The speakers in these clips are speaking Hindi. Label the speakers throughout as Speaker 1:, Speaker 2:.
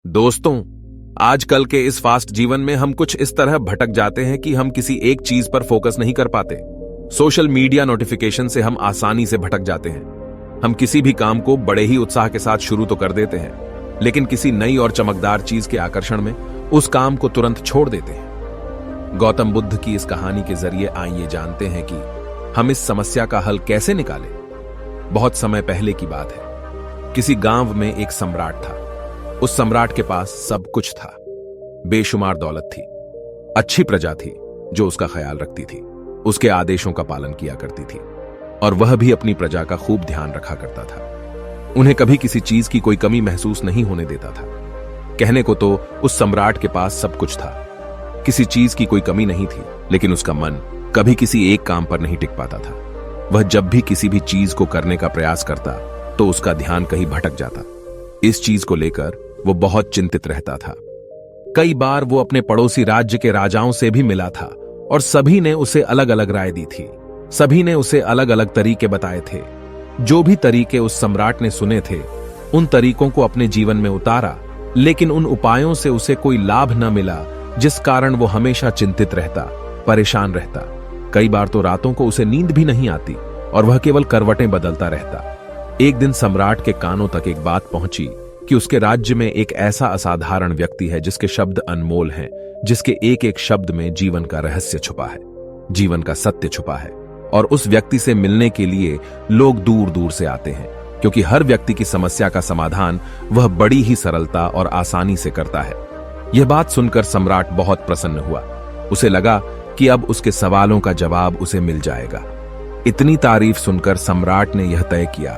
Speaker 1: दोस्तों, आजकल के इस फास्ट जीवन में हम कुछ इस तरह भटक जाते हैं कि हम किसी एक चीज पर फोकस नहीं कर पाते। सोशल मीडिया नोटिफिकेशन से हम आसानी से भटक जाते हैं। हम किसी भी काम को बड़े ही उत्साह के साथ शुरू तो कर देते हैं, लेकिन किसी नई और चमकदार चीज के आकर्षण में उस काम को तुरंत छोड़ देते हैं। गौतम बुद्ध की इस कहानी के जरिए आइए जानते हैं कि हम इस समस्या का हल कैसे निकालें। बहुत समय पहले की बात है। किसी गांव में एक सम्राट था। उस सम्राट के पास सब कुछ था। बेशुमार दौलत थी, अच्छी प्रजा थी जो उसका ख्याल रखती थी, उसके आदेशों का पालन किया करती थी, और वह भी अपनी प्रजा का खूब ध्यान रखा करता था। उन्हें कभी किसी चीज की कोई कमी महसूस नहीं होने देता था। कहने को तो उस सम्राट के पास सब कुछ था, किसी चीज की कोई कमी नहीं थी, लेकिन उसका मन कभी किसी एक काम पर नहीं टिक पाता था। वह जब भी किसी भी चीज को करने का प्रयास करता तो उसका ध्यान कहीं भटक जाता। इस चीज को लेकर वो बहुत चिंतित रहता था। कई बार वो अपने पड़ोसी राज्य के राजाओं से भी मिला था और सभी ने उसे अलग अलग राय दी थी। सभी ने उसे अलग अलग तरीके बताए थे। जो भी तरीके उस सम्राट ने सुने थे, उन तरीकों को अपने जीवन में उतारा, लेकिन उन उपायों से उसे कोई लाभ न मिला, जिस कारण वो हमेशा चिंतित रहता, परेशान रहता। कई बार तो रातों को उसे नींद भी नहीं आती और वह केवल करवटें बदलता रहता। एक दिन सम्राट के कानों तक एक बात पहुंची कि उसके राज्य में एक ऐसा असाधारण व्यक्ति है जिसके शब्द अनमोल हैं, जिसके एक एक शब्द में जीवन का रहस्य छुपा है, जीवन का सत्य छुपा है। और उस व्यक्ति से मिलने के लिए लोग दूर दूर से आते हैं, क्योंकि हर व्यक्ति की समस्या का समाधान वह बड़ी ही सरलता और आसानी से करता है। यह बात सुनकर सम्राट बहुत प्रसन्न हुआ। उसे लगा कि अब उसके सवालों का जवाब उसे मिल जाएगा। इतनी तारीफ सुनकर सम्राट ने यह तय किया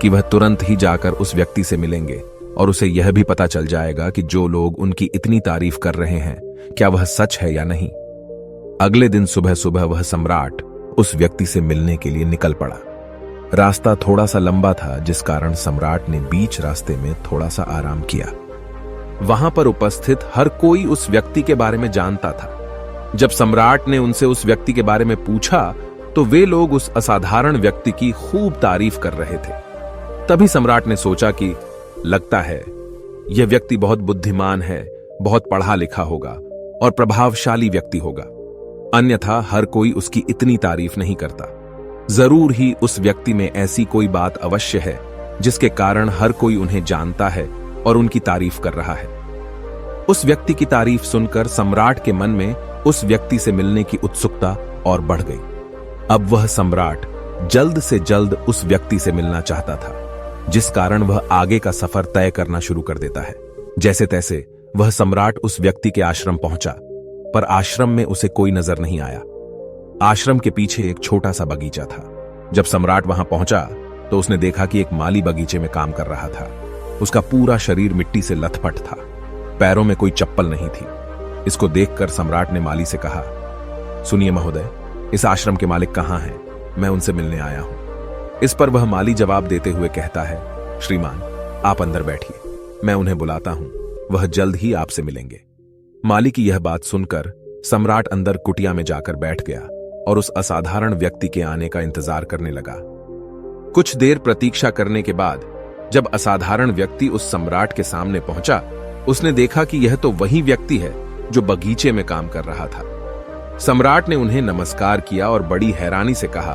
Speaker 1: कि वह तुरंत ही जाकर उस व्यक्ति से मिलेंगे और उसे यह भी पता चल जाएगा कि जो लोग उनकी इतनी तारीफ कर रहे हैं, क्या वह सच है या नहीं। अगले दिन सुबह सुबह वह सम्राट उस व्यक्ति से मिलने के लिए निकल पड़ा। रास्ता थोड़ा सा लंबा था, जिस कारण सम्राट ने बीच रास्ते में थोड़ा सा आराम किया। वहां पर उपस्थित हर कोई उस व्यक्ति के बारे में जानता था। जब सम्राट ने उनसे उस व्यक्ति के बारे में पूछा तो वे लोग उस असाधारण व्यक्ति की खूब तारीफ कर रहे थे। तभी सम्राट ने सोचा कि लगता है यह व्यक्ति बहुत बुद्धिमान है, बहुत पढ़ा लिखा होगा और प्रभावशाली व्यक्ति होगा, अन्यथा हर कोई उसकी इतनी तारीफ नहीं करता। जरूर ही उस व्यक्ति में ऐसी कोई बात अवश्य है जिसके कारण हर कोई उन्हें जानता है और उनकी तारीफ कर रहा है। उस व्यक्ति की तारीफ सुनकर सम्राट के मन में उस व्यक्ति से मिलने की उत्सुकता और बढ़ गई। अब वह सम्राट जल्द से जल्द उस व्यक्ति से मिलना चाहता था, जिस कारण वह आगे का सफर तय करना शुरू कर देता है। जैसे तैसे वह सम्राट उस व्यक्ति के आश्रम पहुंचा, पर आश्रम में उसे कोई नजर नहीं आया। आश्रम के पीछे एक छोटा सा बगीचा था। जब सम्राट वहां पहुंचा तो उसने देखा कि एक माली बगीचे में काम कर रहा था। उसका पूरा शरीर मिट्टी से लथपथ था, पैरों में कोई चप्पल नहीं थी। इसको देखकर सम्राट ने माली से कहा, सुनिए महोदय, इस आश्रम के मालिक कहां हैं? मैं उनसे मिलने आया हूं। इस पर वह माली जवाब देते हुए कहता है, श्रीमान, आप अंदर बैठिए, मैं उन्हें बुलाता हूं, वह जल्द ही आपसे मिलेंगे। माली की यह बात सुनकर सम्राट अंदर कुटिया में जाकर बैठ गया और उस असाधारण व्यक्ति के आने का इंतजार करने लगा। कुछ देर प्रतीक्षा करने के बाद जब असाधारण व्यक्ति उस सम्राट के सामने पहुंचा, उसने देखा कि यह तो वही व्यक्ति है जो बगीचे में काम कर रहा था। सम्राट ने उन्हें नमस्कार किया और बड़ी हैरानी से कहा,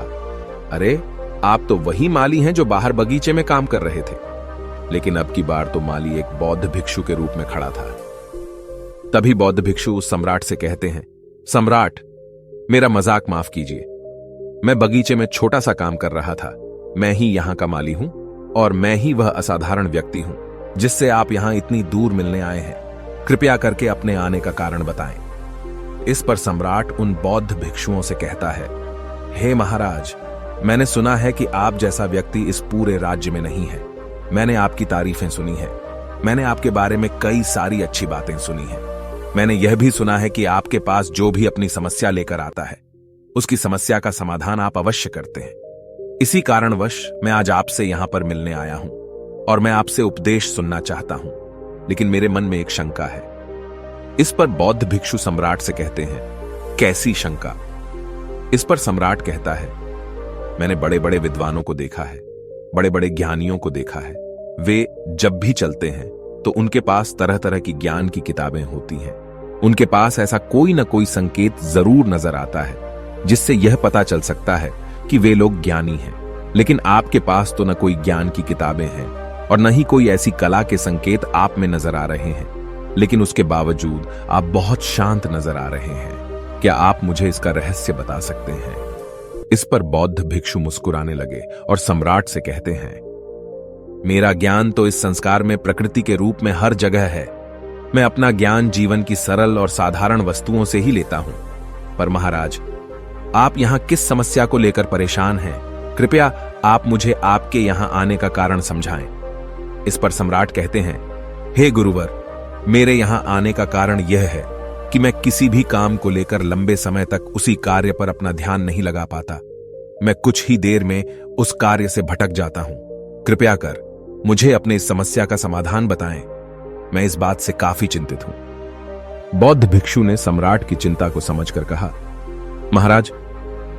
Speaker 1: अरे, आप तो वही माली हैं जो बाहर बगीचे में काम कर रहे थे। लेकिन अब की बार तो माली एक बौद्ध भिक्षु के रूप में खड़ा था। तभी बौद्ध भिक्षु उस सम्राट से कहते हैं, सम्राट, मेरा मजाक माफ कीजिए। मैं बगीचे में छोटा सा काम कर रहा था। मैं ही यहां का माली हूं और मैं ही वह असाधारण व्यक्ति हूं जिससे आप यहां इतनी दूर मिलने आए हैं। कृपया करके अपने आने का कारण बताएं। इस पर सम्राट उन बौद्ध भिक्षुओं से कहता है, हे महाराज, मैंने सुना है कि आप जैसा व्यक्ति इस पूरे राज्य में नहीं है। मैंने आपकी तारीफें सुनी है। मैंने आपके बारे में कई सारी अच्छी बातें सुनी हैं। मैंने यह भी सुना है कि आपके पास जो भी अपनी समस्या लेकर आता है, उसकी समस्या का समाधान आप अवश्य करते हैं। इसी कारणवश मैं आज आपसे यहां पर मिलने आया हूं और मैं आपसे उपदेश सुनना चाहता हूं, लेकिन मेरे मन में एक शंका है। इस पर बौद्ध भिक्षु सम्राट से कहते हैं, कैसी शंका? इस पर सम्राट कहता है, मैंने बड़े बड़े विद्वानों को देखा है, बड़े बड़े ज्ञानियों को देखा है। वे जब भी चलते हैं तो उनके पास तरह तरह की ज्ञान की किताबें होती हैं। उनके पास ऐसा कोई न कोई संकेत जरूर नजर आता है जिससे यह पता चल सकता है कि वे लोग ज्ञानी हैं। लेकिन आपके पास तो न कोई ज्ञान की किताबें हैं और न ही कोई ऐसी कला के संकेत आप में नजर आ रहे हैं, लेकिन उसके बावजूद आप बहुत शांत नजर आ रहे हैं। क्या आप मुझे इसका रहस्य बता सकते हैं? इस पर बौद्ध भिक्षु मुस्कुराने लगे और सम्राट से कहते हैं, मेरा ज्ञान तो इस संस्कार में प्रकृति के रूप में हर जगह है। मैं अपना ज्ञान जीवन की सरल और साधारण वस्तुओं से ही लेता हूं। पर महाराज, आप यहां किस समस्या को लेकर परेशान हैं? कृपया आप मुझे आपके यहां आने का कारण समझाएं। इस पर सम्राट कहते हैं, हे गुरुवर, मेरे यहां आने का कारण यह है कि मैं किसी भी काम को लेकर लंबे समय तक उसी कार्य पर अपना ध्यान नहीं लगा पाता। मैं कुछ ही देर में उस कार्य से भटक जाता हूं। कृपया कर मुझे अपनी इस समस्या का समाधान बताएं। मैं इस बात से काफी चिंतित हूं। बौद्ध भिक्षु ने सम्राट की चिंता को समझकर कहा, महाराज,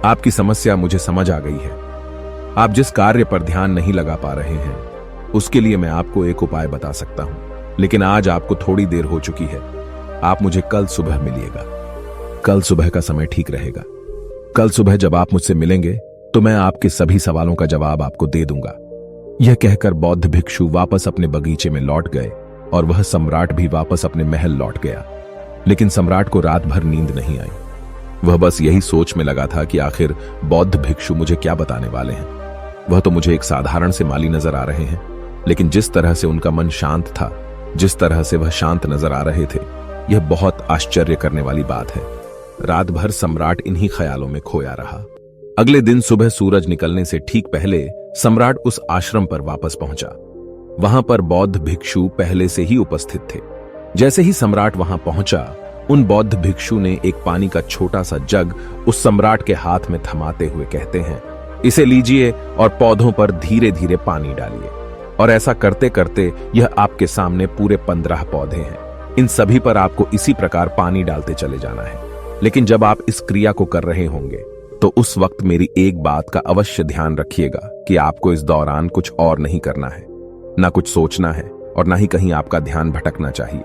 Speaker 1: आपकी समस्या मुझे समझ आ गई है। आप जिस कार्य पर ध्यान नहीं लगा पा रहे हैं उसके लिए मैं आपको एक उपाय बता सकता हूं, लेकिन आज आपको थोड़ी देर हो चुकी है। आप मुझे कल सुबह मिलिएगा। कल सुबह का समय ठीक रहेगा। कल सुबह जब आप मुझसे मिलेंगे तो मैं आपके सभी सवालों का जवाब आपको दे दूंगा। यह कहकर बौद्ध भिक्षु वापस अपने बगीचे में लौट गए और वह सम्राट भी वापस अपने महल लौट गया। लेकिन सम्राट को रात भर नींद नहीं आई। वह बस यही सोच में लगा था कि आखिर बौद्ध भिक्षु मुझे क्या बताने वाले हैं। वह तो मुझे एक साधारण से माली नजर आ रहे हैं, लेकिन जिस तरह से उनका मन शांत था, जिस तरह से वह शांत नजर आ रहे थे, यह बहुत आश्चर्य करने वाली बात है। रात भर सम्राट इन्हीं ख्यालों में खोया रहा। अगले दिन सुबह सूरज निकलने से ठीक पहले सम्राट उस आश्रम पर वापस पहुंचा। वहां पर बौद्ध भिक्षु पहले से ही उपस्थित थे। जैसे ही सम्राट वहां पहुंचा, उन बौद्ध भिक्षु ने एक पानी का छोटा सा जग उस सम्राट के हाथ में थमाते हुए कहते हैं, इसे लीजिए और पौधों पर धीरे धीरे पानी डालिए। और ऐसा करते करते यह आपके सामने पूरे 15 पौधे हैं। इन सभी पर आपको इसी प्रकार पानी डालते चले जाना है। लेकिन जब आप इस क्रिया को कर रहे होंगे तो उस वक्त मेरी एक बात का अवश्य ध्यान रखिएगा कि आपको इस दौरान कुछ और नहीं करना है, ना कुछ सोचना है और ना ही कहीं आपका ध्यान भटकना चाहिए।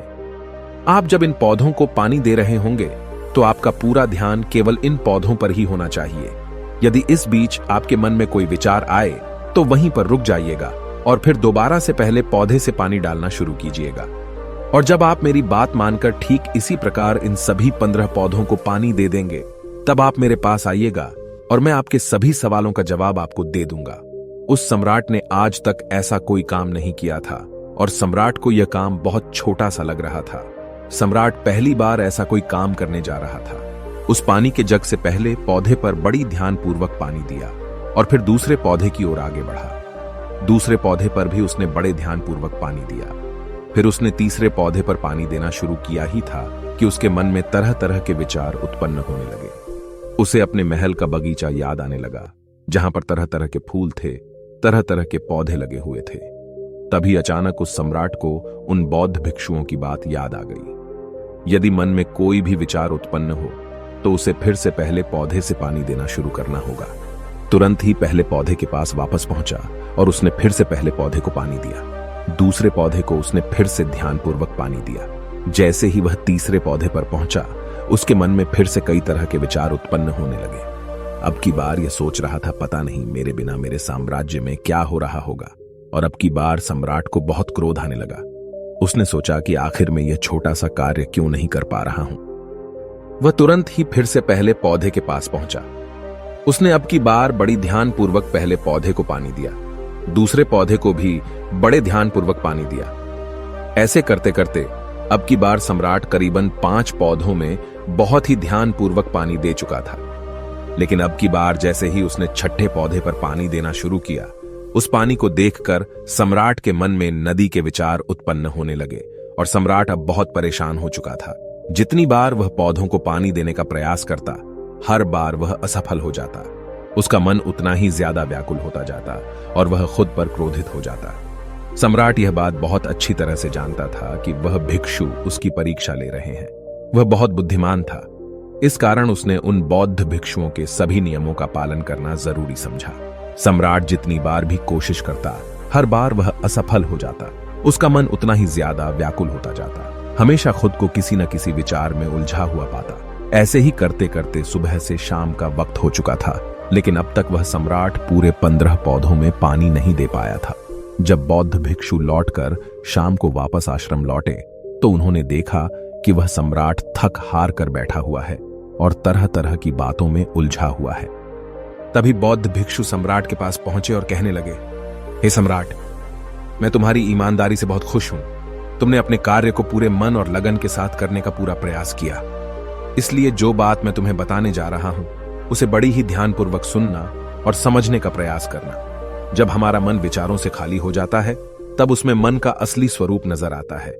Speaker 1: आप जब इन पौधों को पानी दे रहे होंगे तो आपका पूरा ध्यान केवल इन पौधों पर ही होना चाहिए। यदि इस बीच आपके मन में कोई विचार आए तो वहीं पर रुक जाइएगा और फिर दोबारा से पहले पौधे से पानी डालना शुरू कीजिएगा। और जब आप मेरी बात मानकर ठीक इसी प्रकार इन सभी 15 पौधों को पानी दे देंगे, तब आप मेरे पास आइएगा और मैं आपके सभी सवालों का जवाब आपको दे दूंगा। उस सम्राट ने आज तक ऐसा कोई काम नहीं किया था और सम्राट को यह काम बहुत छोटा सा लग रहा था। सम्राट पहली बार ऐसा कोई काम करने जा रहा था। उस पानी के जग से पहले पौधे पर बड़ी ध्यानपूर्वक पानी दिया और फिर दूसरे पौधे की ओर आगे बढ़ा। दूसरे पौधे पर भी उसने बड़े ध्यानपूर्वक पानी दिया। फिर उसने तीसरे पौधे पर पानी देना शुरू किया ही था कि उसके मन में तरह तरह के विचार उत्पन्न होने लगे। उसे अपने महल का बगीचा याद आने लगा, जहां पर तरह तरह के फूल थे, तरह तरह के पौधे लगे हुए थे। तभी अचानक उस सम्राट को उन बौद्ध भिक्षुओं की बात याद आ गई। यदि मन में कोई भी विचार उत्पन्न हो तो उसे फिर से पहले पौधे से पानी देना शुरू करना होगा। तुरंत ही पहले पौधे के पास वापस पहुंचा और उसने फिर से पहले पौधे को पानी दिया। दूसरे पौधे को उसने फिर से ध्यानपूर्वक पानी दिया। जैसे ही वह तीसरे पौधे पर पहुंचा, उसके मन में फिर से कई तरह के विचार उत्पन्न होने लगे। अब की बार यह सोच रहा था, पता नहीं मेरे बिना मेरे साम्राज्य में क्या हो रहा होगा। और अब की बार सम्राट को बहुत क्रोध आने लगा। उसने सोचा कि आखिर में यह छोटा सा कार्य क्यों नहीं कर पा रहा हूं। वह तुरंत ही फिर से पहले पौधे के पास पहुंचा। उसने अब की बार बड़ी ध्यानपूर्वक पहले पौधे को पानी दिया, दूसरे पौधे को भी बड़े ध्यानपूर्वक पानी दिया। ऐसे करते करते अब की बार सम्राट करीबन 5 पौधों में बहुत ही ध्यानपूर्वक पानी दे चुका था। लेकिन अब की बार जैसे ही उसने छठे पौधे पर पानी देना शुरू किया, उस पानी को देखकर सम्राट के मन में नदी के विचार उत्पन्न होने लगे और सम्राट अब बहुत परेशान हो चुका था। जितनी बार वह पौधों को पानी देने का प्रयास करता, हर बार वह असफल हो जाता। उसका मन उतना ही ज्यादा व्याकुल होता जाता और वह खुद पर क्रोधित हो जाता। सम्राट यह बात बहुत अच्छी तरह से जानता था कि वह भिक्षु उसकी परीक्षा ले रहे हैं। वह बहुत बुद्धिमान था, इस कारण उसने उन बौद्ध भिक्षुओं के सभी नियमों का पालन करना जरूरी समझा। सम्राट जितनी बार भी कोशिश करता, हर बार वह असफल हो जाता। उसका मन उतना ही ज्यादा व्याकुल होता जाता, हमेशा खुद को किसी न किसी विचार में उलझा हुआ पाता। ऐसे ही करते करते सुबह से शाम का वक्त हो चुका था, लेकिन अब तक वह सम्राट पूरे 15 पौधों में पानी नहीं दे पाया था। जब बौद्ध भिक्षु लौटकर शाम को वापस आश्रम लौटे तो उन्होंने देखा कि वह सम्राट थक हार कर बैठा हुआ है और तरह तरह की बातों में उलझा हुआ है। तभी बौद्ध भिक्षु सम्राट के पास पहुंचे और कहने लगे, हे सम्राट, मैं तुम्हारी ईमानदारी से बहुत खुश हूं। तुमने अपने कार्य को पूरे मन और लगन के साथ करने का पूरा प्रयास किया, इसलिए जो बात मैं तुम्हें बताने जा रहा हूं उसे बड़ी ही ध्यानपूर्वक सुनना और समझने का प्रयास करना। जब हमारा मन विचारों से खाली हो जाता है तब उसमें मन का असली स्वरूप नजर आता है।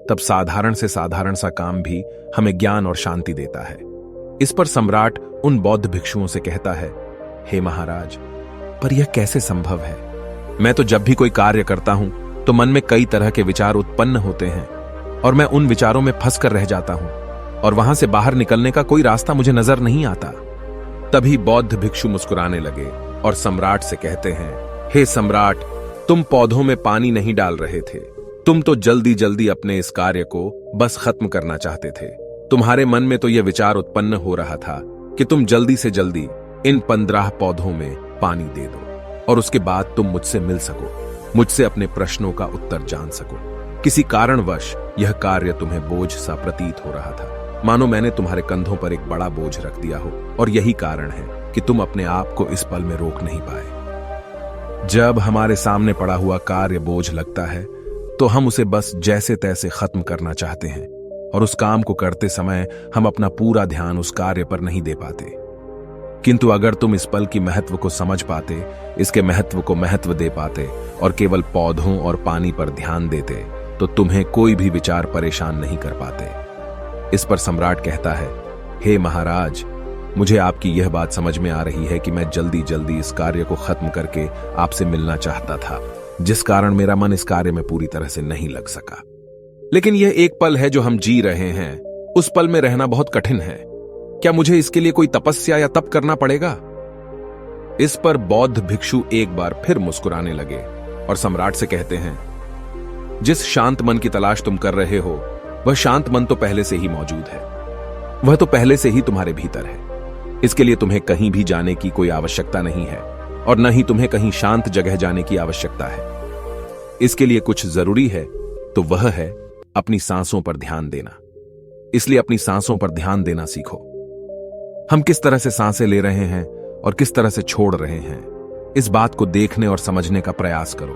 Speaker 1: तब साधारण से साधारण सा काम भी हमें ज्ञान और शांति देता है। इस पर सम्राट उन बौद्ध भिक्षुओं से कहता है, हे महाराज, पर यह कैसे संभव है? मैं तो जब भी कोई कार्य करता हूं तो मन में कई तरह के विचार उत्पन्न होते हैं और मैं उन विचारों में फंस कर रह जाता हूं और वहां से बाहर निकलने का कोई रास्ता मुझे नजर नहीं आता। तभी बौद्ध भिक्षु मुस्कुराने लगे और सम्राट से कहते हैं, हे सम्राट, तुम पौधों में पानी नहीं डाल रहे थे, तुम तो जल्दी जल्दी अपने इस कार्य को बस खत्म करना चाहते थे। तुम्हारे मन में तो यह विचार उत्पन्न हो रहा था कि तुम जल्दी से जल्दी इन 15 पौधों में पानी दे दो और उसके बाद तुम मुझसे मिल सको, मुझसे अपने प्रश्नों का उत्तर जान सको। किसी कारणवश यह कार्य तुम्हें बोझ सा प्रतीत हो रहा था, मानो मैंने तुम्हारे कंधों पर एक बड़ा बोझ रख दिया हो, और यही कारण है कि तुम अपने आप को इस पल में रोक नहीं पाए। जब हमारे सामने पड़ा हुआ कार्य बोझ लगता है तो हम उसे बस जैसे तैसे खत्म करना चाहते हैं और उस काम को करते समय हम अपना पूरा ध्यान उस कार्य पर नहीं दे पाते। किंतु अगर तुम इस पल की महत्व को समझ पाते, इसके महत्व को महत्व दे पाते और केवल पौधों और पानी पर ध्यान देते, तो तुम्हें कोई भी विचार परेशान नहीं कर पाते। इस पर सम्राट कहता है, हे महाराज, मुझे आपकी यह बात समझ में आ रही है कि मैं जल्दी जल्दी इस कार्य को खत्म करके आपसे मिलना चाहता था, जिस कारण मेरा मन इस कार्य में पूरी तरह से नहीं लग सका। लेकिन यह एक पल है जो हम जी रहे हैं, उस पल में रहना बहुत कठिन है। क्या मुझे इसके लिए कोई तपस्या या तप करना पड़ेगा? इस पर बौद्ध भिक्षु एक बार फिर मुस्कुराने लगे और सम्राट से कहते हैं, जिस शांत मन की तलाश तुम कर रहे हो वह शांत मन तो पहले से ही मौजूद है, वह तो पहले से ही तुम्हारे भीतर है। इसके लिए तुम्हें कहीं भी जाने की कोई आवश्यकता नहीं है और न ही तुम्हें कहीं शांत जगह जाने की आवश्यकता है। इसके लिए कुछ जरूरी है तो वह है अपनी सांसों पर ध्यान देना। इसलिए अपनी सांसों पर ध्यान देना सीखो। हम किस तरह से सांसें ले रहे हैं और किस तरह से छोड़ रहे हैं, इस बात को देखने और समझने का प्रयास करो।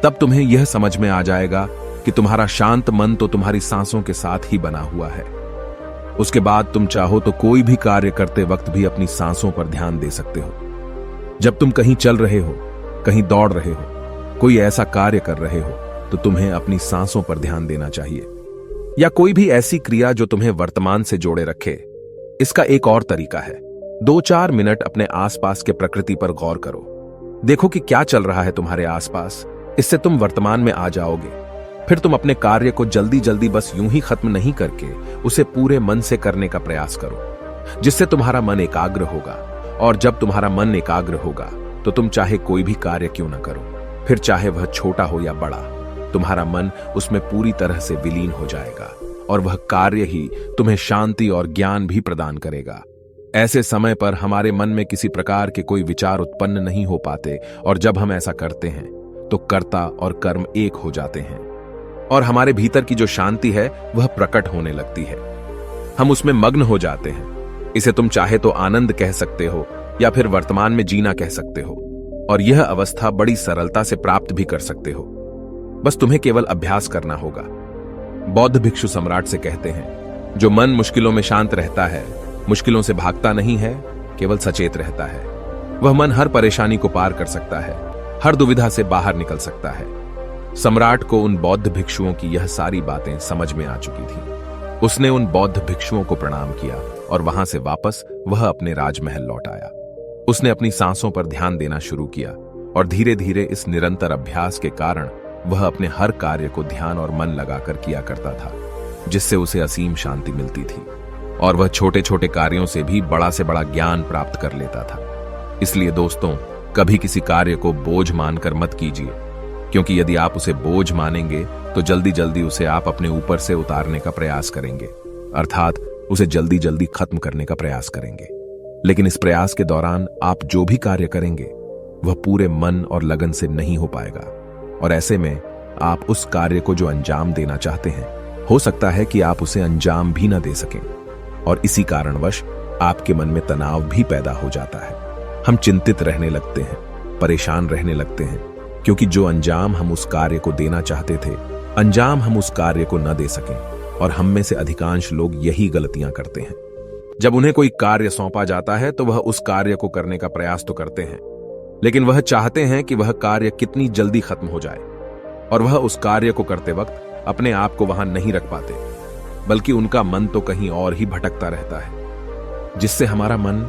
Speaker 1: तब तुम्हें यह समझ में आ जाएगा कि तुम्हारा शांत मन तो तुम्हारी सांसों के साथ ही बना हुआ है। उसके बाद तुम चाहो तो कोई भी कार्य करते वक्त भी अपनी सांसों पर ध्यान दे सकते हो। जब तुम कहीं चल रहे हो, कहीं दौड़ रहे हो, कोई ऐसा कार्य कर रहे हो, तो तुम्हें अपनी सांसों पर ध्यान देना चाहिए। या कोई भी ऐसी क्रिया जो तुम्हें वर्तमान से जोड़े रखे। इसका एक और तरीका है, 2-4 मिनट अपने आसपास के प्रकृति पर गौर करो। देखो कि क्या चल रहा है तुम्हारे आसपास। इससे तुम वर्तमान में आ जाओगे। फिर तुम अपने कार्य को जल्दी जल्दी बस यूं ही खत्म नहीं करके उसे पूरे मन से करने का प्रयास करो, जिससे तुम्हारा मन एकाग्र होगा। और जब तुम्हारा मन एकाग्र होगा तो तुम चाहे कोई भी कार्य क्यों ना करो, फिर चाहे वह छोटा हो या बड़ा, तुम्हारा मन उसमें पूरी तरह से विलीन हो जाएगा और वह कार्य ही तुम्हें शांति और ज्ञान भी प्रदान करेगा। ऐसे समय पर हमारे मन में किसी प्रकार के कोई विचार उत्पन्न नहीं हो पाते और जब हम ऐसा करते हैं तो कर्ता और कर्म एक हो जाते हैं और हमारे भीतर की जो शांति है वह प्रकट होने लगती है। हम उसमें मग्न हो जाते हैं। इसे तुम चाहे तो आनंद कह सकते हो या फिर वर्तमान में जीना कह सकते हो और यह अवस्था बड़ी सरलता से प्राप्त भी कर सकते हो। बस तुम्हें केवल अभ्यास करना होगा। बौद्ध भिक्षु सम्राट से कहते हैं, जो मन मुश्किलों में शांत रहता है, मुश्किलों से भागता नहीं है, केवल सचेत रहता है, वह मन हर परेशानी को पार कर सकता है, हर दुविधा से बाहर निकल सकता है। सम्राट को उन बौद्ध भिक्षुओं की यह सारी बातें समझ में आ चुकी थी। उसने उन बौद्ध भिक्षुओं को प्रणाम किया और वहां से वापस वह अपने राजमहल लौट आया। उसने अपनी सांसों पर ध्यान देना शुरू किया और धीरे धीरे इस निरंतर अभ्यास के कारण वह अपने हर कार्य को ध्यान और मन लगाकर किया करता था, जिससे उसे असीम शांति मिलती थी और वह छोटे छोटे कार्यों से भी बड़ा से बड़ा ज्ञान प्राप्त कर लेता था। इसलिए दोस्तों, कभी किसी कार्य को बोझ मानकर मत कीजिए। क्योंकि यदि आप उसे बोझ मानेंगे तो जल्दी जल्दी उसे आप अपने ऊपर से उतारने का प्रयास करेंगे, अर्थात उसे जल्दी जल्दी खत्म करने का प्रयास करेंगे। लेकिन इस प्रयास के दौरान आप जो भी कार्य करेंगे वह पूरे मन और लगन से नहीं हो पाएगा, और ऐसे में आप उस कार्य को जो अंजाम देना चाहते हैं, हो सकता है कि आप उसे अंजाम भी न दे सकें, और इसी कारणवश आपके मन में तनाव भी पैदा हो जाता है। हम चिंतित रहने लगते हैं, परेशान रहने लगते हैं, क्योंकि जो अंजाम हम उस कार्य को देना चाहते थे, अंजाम हम उस कार्य को न दे सकें। और हम में से अधिकांश लोग यही गलतियां करते हैं। जब उन्हें कोई कार्य सौंपा जाता है तो वह उस कार्य को करने का प्रयास तो करते हैं, लेकिन वह चाहते हैं कि वह कार्य कितनी जल्दी खत्म हो जाए, और वह उस कार्य को करते वक्त अपने आप को वहां नहीं रख पाते, बल्कि उनका मन तो कहीं और ही भटकता रहता है, जिससे हमारा मन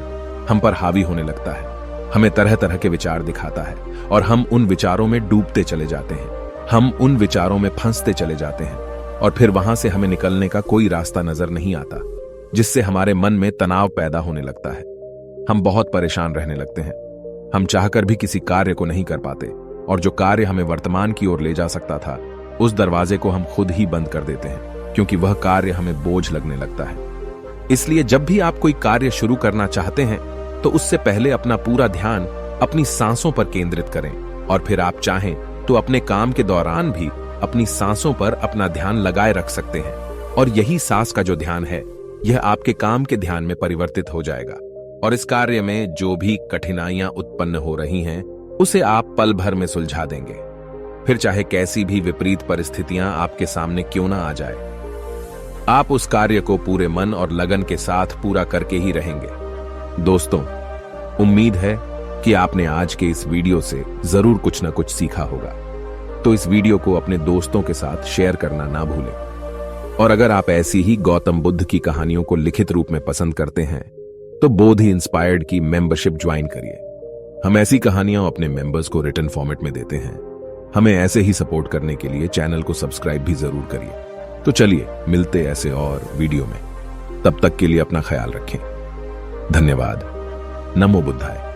Speaker 1: हम पर हावी होने लगता है, हमें तरह तरह के विचार दिखाता है, और हम उन विचारों में डूबते चले जाते हैं, हम उन विचारों में फंसते चले जाते हैं, और फिर वहां से हमें निकलने का कोई रास्ता नजर नहीं आता, जिससे हमारे मन में तनाव पैदा होने लगता है। हम बहुत परेशान रहने लगते हैं, हम चाहकर भी किसी कार्य को नहीं कर पाते, और जो कार्य हमें वर्तमान की ओर ले जा सकता था, उस दरवाजे को हम खुद ही बंद कर देते हैं, क्योंकि वह कार्य हमें बोझ लगने लगता है। इसलिए जब भी आप कोई कार्य शुरू करना चाहते हैं तो उससे पहले अपना पूरा ध्यान अपनी सांसों पर केंद्रित करें, और फिर आप चाहें तो अपने काम के दौरान भी अपनी सांसों पर अपना ध्यान लगाए रख सकते हैं, और यही सांस का जो ध्यान है, यह आपके काम के ध्यान में परिवर्तित हो जाएगा, और इस कार्य में जो भी कठिनाइयां उत्पन्न हो रही हैं उसे आप पल भर में सुलझा देंगे, फिर चाहे कैसी भी विपरीत परिस्थितियां आपके सामने क्यों ना आ जाए। आप उस कार्य को पूरे मन और लगन के साथ पूरा करके ही रहेंगे। दोस्तों, उम्मीद है कि आपने आज के इस वीडियो से जरूर कुछ ना कुछ सीखा होगा, तो इस वीडियो को अपने दोस्तों के साथ शेयर करना ना भूलें। और अगर आप ऐसी ही गौतम बुद्ध की कहानियों को लिखित रूप में पसंद करते हैं तो बोधि इंस्पायर्ड की मेंबरशिप ज्वाइन करिए। हम ऐसी कहानियां अपने मेंबर्स को रिटन फॉर्मेट में देते हैं। हमें ऐसे ही सपोर्ट करने के लिए चैनल को सब्सक्राइब भी जरूर करिए। तो चलिए मिलते ऐसे और वीडियो में, तब तक के लिए अपना ख्याल रखें। धन्यवाद। नमो बुद्धाय।